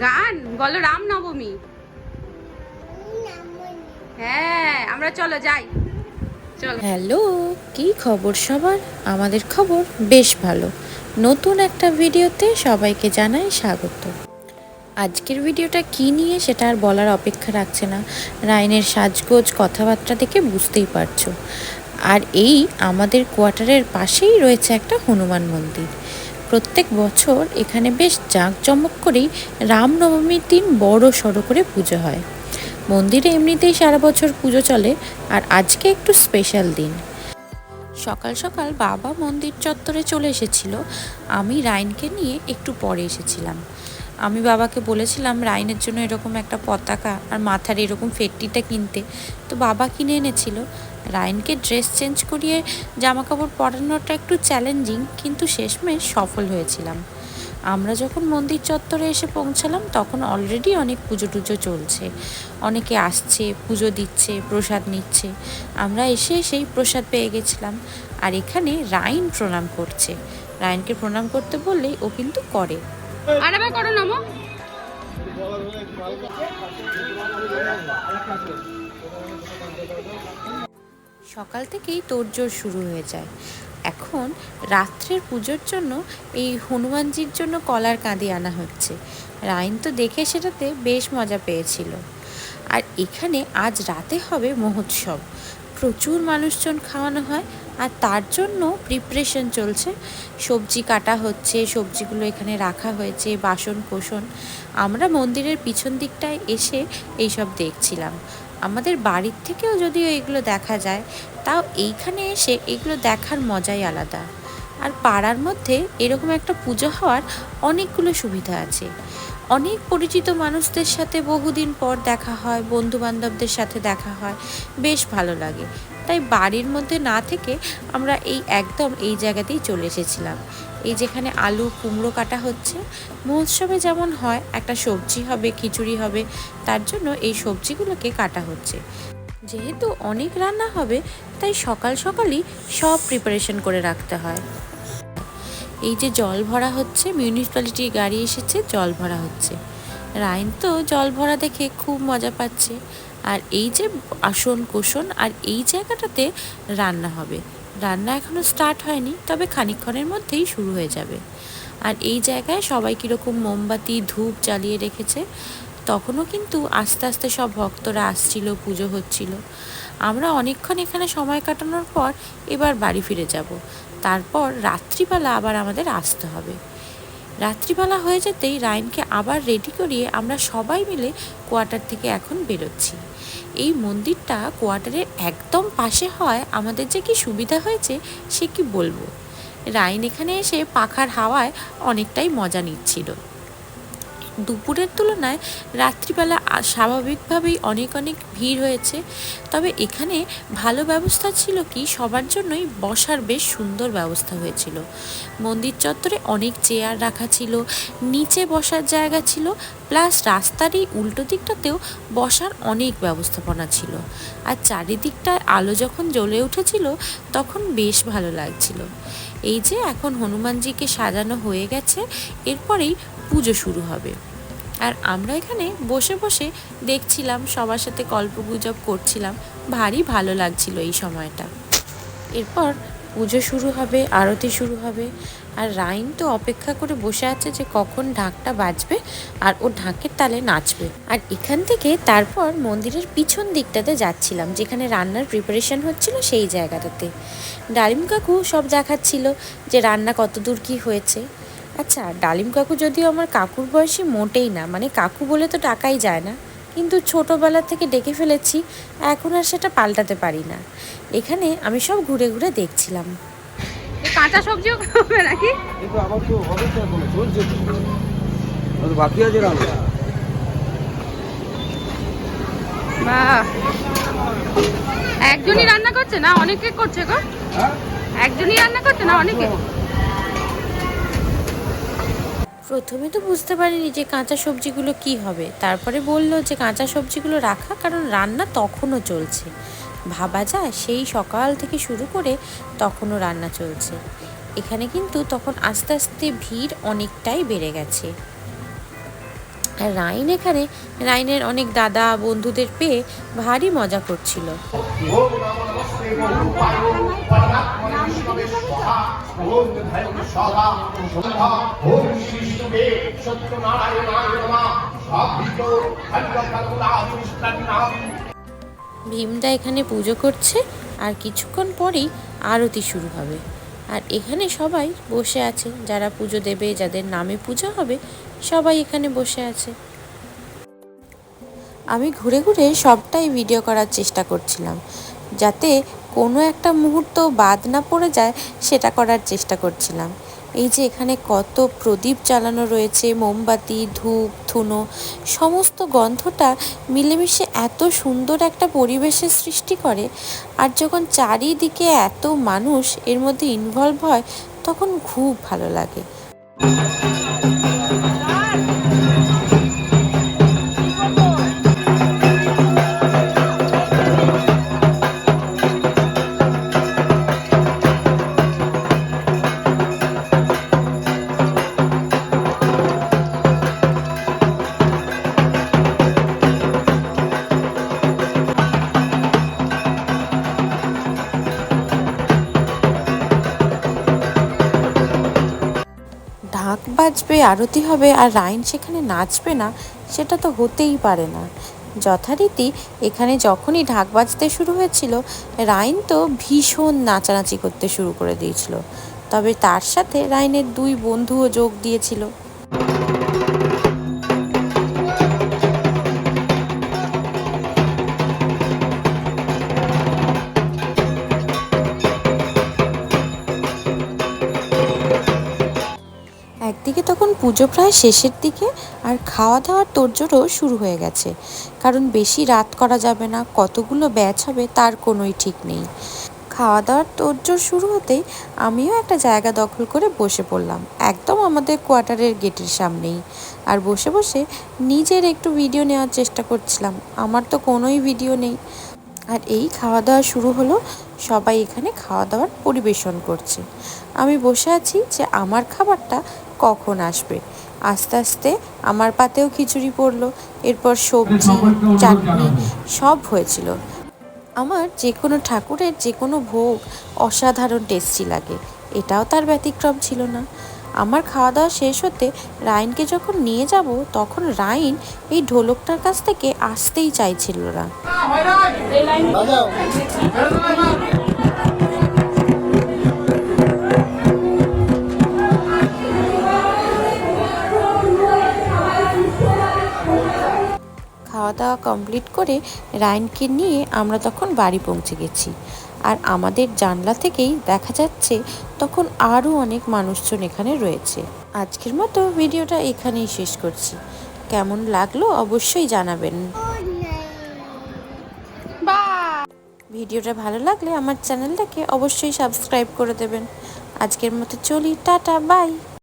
গান বলো রামনবমী। হ্যাঁ আমরা চলো যাই। চলো। হ্যালো, কি খবর সবার? আমাদের খবর বেশ ভালো। নতুন একটা ভিডিওতে সবাইকে জানাই স্বাগত। আজকের ভিডিওটা কি নিয়ে সেটা আর বলার অপেক্ষা রাখছে না। রাইনের সাজগোজ কথাবার্তা দেখে বুঝতেই পারছো। আর এই আমাদের কোয়ার্টারের পাশেই রয়েছে একটা হনুমান মন্দির। প্রত্যেক বছর এখানে বেশ জাঁকজমক করেই রামনবমীর দিন বড় সড়ো করে পুজো হয়। মন্দিরে এমনিতেই সারা বছর পুজো চলে, আর আজকে একটু স্পেশাল দিন। সকাল সকাল বাবা মন্দির চত্বরে চলে এসেছিল। আমি রাইনকে নিয়ে একটু পরে এসেছিলাম। আমি বাবাকে বলেছিলাম রাইনের জন্য এরকম একটা পতাকা আর মাথার এরকম ফেটটিটা কিনতে, তো বাবা কিনে এনেছিল। রাইনকে ড্রেস চেঞ্জ করিয়ে জামা কাপড় পরানোটা একটু চ্যালেঞ্জিং, কিন্তু শেষমেশ সফল হয়েছিলাম। আমরা যখন মন্দির চত্বরে এসে পৌঁছালাম তখন অলরেডি অনেক পুজো টুজো চলছে, অনেকে আসছে, পুজো দিচ্ছে, প্রসাদ নিচ্ছে। আমরা এসে সেই প্রসাদ পেয়ে গেছিলাম। আর এখানে রাইন প্রণাম করছে। রাইনকে প্রণাম করতে বললেই ও কিন্তু করে। আরেকবার করো নমো। সকাল থেকেই তোড়জোড় শুরু হয়ে যায়। এখন রাত্রের পুজোর জন্য এই হনুমানজির জন্য কলার কাঁদি আনা হচ্ছে। রাইন তো দেখে সেটাতে বেশ মজা পেয়েছিল। আর এখানে আজ রাতে হবে মহোৎসব। প্রচুর মানুষজন খাওয়ানো হয়, আর তার জন্য প্রিপারেশন চলছে। সবজি কাটা হচ্ছে, সবজিগুলো এখানে রাখা হয়েছে, বাসন কোসন। আমরা মন্দিরের পিছন দিকটায় এসে এইসব দেখছিলাম। আমাদের বাড়ির থেকেও যদিও এগুলো দেখা যায়, তাও এইখানে এসে এগুলো দেখার মজাই আলাদা। আর পাড়ার মধ্যে এরকম একটা পুজো হওয়ার অনেকগুলো সুবিধা আছে। অনেক পরিচিত মানুষদের সাথে বহুদিন পর দেখা হয়, বন্ধু বান্ধবদের সাথে দেখা হয়, বেশ ভালো লাগে। তাই বাড়ির মধ্যে না থেকে আমরা একদম এই জায়গাতেই চলে এসেছিলাম। এই যেখানে আলু কুমড়ো কাটা হচ্ছে, মহোৎসবে যেমন হয় একটা সবজি হবে, খিচুড়ি হবে, তার জন্য এই সবজিগুলোকে কাটা হচ্ছে। যেহেতু অনেক রান্না হবে, তাই সকাল সকালই সব প্রিপারেশন করে রাখতে হয়। এই যে জল ভরা হচ্ছে, মিউনিসিপ্যালিটির গাড়ি এসেছে, জল ভরা হচ্ছে। রাইন তো জল ভরা দেখে খুব মজা পাচ্ছে। আর এই যে আসন কোষণ আর এই জায়গাটাতে রান্না হবে। রান্না এখনো স্টার্ট হয়নি, তবে খানিকক্ষণের মধ্যেই শুরু হয়ে যাবে। আর এই জায়গায় সবাই কীরকম মোমবাতি ধূপ জ্বালিয়ে রেখেছে। তখনও কিন্তু আস্তে আস্তে সব ভক্তরা আসছিল, পুজো হচ্ছিল। আমরা অনেকক্ষণ এখানে সময় কাটানোর পর এবার বাড়ি ফিরে যাব। তারপর রাত্রিবেলা আবার আমাদের আসতে হবে। রাত্রিবেলা হয়ে যেতেই রাইনকে আবার রেডি করিয়ে আমরা সবাই মিলে কোয়ার্টার থেকে এখন বেরোচ্ছি। এই মন্দিরটা কোয়ার্টারের একদম পাশে হয় আমাদের যে কি সুবিধা হয়েছে সে কি বলবো। রাইন এখানে এসে পাখার হাওয়ায় অনেকটাই মজা নিচ্ছিল। দুপুরের তুলনায় রাত্রিবেলা স্বাভাবিকভাবেই অনেক ভিড় হয়েছে। তবে এখানে ভালো ব্যবস্থা ছিল কি, সবার জন্যই বসার বেশ সুন্দর ব্যবস্থা হয়েছিল। মন্দির চত্বরে অনেক চেয়ার রাখা ছিল, নিচে বসার জায়গা ছিল, প্লাস রাস্তারই উল্টো দিকটাতেও বসার অনেক ব্যবস্থাপনা ছিল। আর চারিদিকটায় আলো যখন জ্বলে উঠেছিল তখন বেশ ভালো লাগছিল। এই যে এখন হনুমানজিকে সাজানো হয়ে গেছে, এরপরেই পুজো শুরু হবে। আর আমরা এখানে বসে বসে দেখছিলাম, সবার সাথে গল্পগুজব করছিলাম, ভারী ভালো লাগছিল এই সময়টা। এরপর পুজো শুরু হবে, আরতি শুরু হবে। আর রাইন তো অপেক্ষা করে বসে আছে যে কখন ঢাকটা বাজবে আর ও ঢাকের তালে নাচবে। আর এখান থেকে তারপর মন্দিরের পিছন দিকটাতে যাচ্ছিলাম, যেখানে রান্নার প্রিপারেশন হচ্ছিল সেই জায়গাটাতে। ডালিম কাকু সব দেখাচ্ছিল যে রান্না কত দূর কী হয়েছে। আচ্ছা, ডালিম কাকু যদিও আমার কাকুর বয়সী মোটেই না, মানে কাকু বলে তো ডাকাই যায় না, কিন্তু ছোটোবেলা থেকে ডেকে ফেলেছি, এখন আর সেটা পাল্টাতে পারি না। এখানে আমি সব ঘুরে ঘুরে দেখছিলাম। কাঁচা সবজিও খাবে নাকি? কিন্তু আমার তো হবে তো, এখন চলছে তো, বাকি আছে রান্না। বাহ, একজনই রান্না করছে না অনেকে করছে গো? একজনই রান্না করছে না অনেকে? প্রথমে তো বুঝতে পারিনি যে কাঁচা সবজিগুলো কি হবে, তারপরে বললো যে কাঁচা সবজিগুলো রাখা, কারণ রান্না তখনও চলছে। ভাবা যায় সেই সকাল থেকে শুরু করে তখনও রান্না চলছে। এখানে কিন্তু তখন আস্তে আস্তে ভিড় অনেকটাই বেড়ে গেছে। আর রাইন এখানে রাইনের অনেক দাদা বন্ধুদের পেয়ে ভারী মজা করছিল। ভীমদা এখানে পুজো করছে আর কিছুক্ষণ পরেই আরতি শুরু হবে। আর এখানে সবাই বসে আছে, যারা পুজো দেবে, যাদের নামে পুজো হবে সবাই এখানে বসে আছে। আমি ঘুরে ঘুরে সবটাই ভিডিও করার চেষ্টা করছিলাম, যাতে কোনো একটা মুহূর্ত বাদ না পড়ে যায় সেটা করার চেষ্টা করছিলাম। এই যে এখানে কত প্রদীপ জ্বালানো রয়েছে, মোমবাতি, ধূপ, ধুনো, সমস্ত গন্ধটা মিলেমিশে এত সুন্দর একটা পরিবেশের সৃষ্টি করে। আর যখন চারিদিকে এত মানুষ এর মধ্যে ইনভলভ হয় তখন খুব ভালো লাগে। ঢাক বাজবে, আরতি হবে, আর রাইন সেখানে নাচবে না, সেটা তো হতেই পারে না। যথারীতি এখানে যখনই ঢাক বাজতে শুরু হয়েছিল রাইন তো ভীষণ নাচানাচি করতে শুরু করে দিয়েছিল। তবে তার সাথে রাইনের দুই বন্ধুও যোগ দিয়েছিল। একদিকে তখন পুজো প্রায় শেষের দিকে, আর খাওয়া দাওয়ার তোড়জোড়ও শুরু হয়ে গেছে, কারণ বেশি রাত করা যাবে না, কতগুলো ব্যাচ হবে তার কোনোই ঠিক নেই। খাওয়া দাওয়ার তোড়জোড় শুরু হতেই আমিও একটা জায়গা দখল করে বসে পড়লাম, একদম আমাদের কোয়ার্টারের গেটের সামনেই। আর বসে বসে নিজের একটু ভিডিও নেওয়ার চেষ্টা করছিলাম, আমার তো কোনোই ভিডিও নেই। আর এই খাওয়া দাওয়া শুরু হলো, সবাই এখানে খাওয়া দাওয়ার পরিবেশন করছে। আমি বসে আছি যে আমার খাবারটা কখন আসবে। আস্তে আস্তে আমার পাতেও খিচুড়ি পড়লো, এরপর সবজি, চাটনি সব হয়েছিল। আমার যে কোনো ঠাকুরের যে কোনো ভোগ অসাধারণ টেস্টি লাগে, এটাও তার ব্যতিক্রম ছিল না। আমার খাওয়া দাওয়া শেষ হতে রাইনকে যখন নিয়ে যাব তখন রাইন এই ঢোলকটার কাছ থেকে আসতেই চাইছিল না। খাওয়া দাওয়া কমপ্লিট করে রাইনকে নিয়ে আমরা তখন বাড়ি পৌঁছে গেছি। আর আমাদের জানলা থেকেই দেখা যাচ্ছে তখন আরও অনেক মানুষজন এখানে রয়েছে। আজকের মতো ভিডিওটা এখানেই শেষ করছি। কেমন লাগলো অবশ্যই জানাবেন। ভিডিওটা ভালো লাগলে আমার চ্যানেলটাকে অবশ্যই সাবস্ক্রাইব করে দেবেন। আজকের মতো চলি, টাটা, বাই।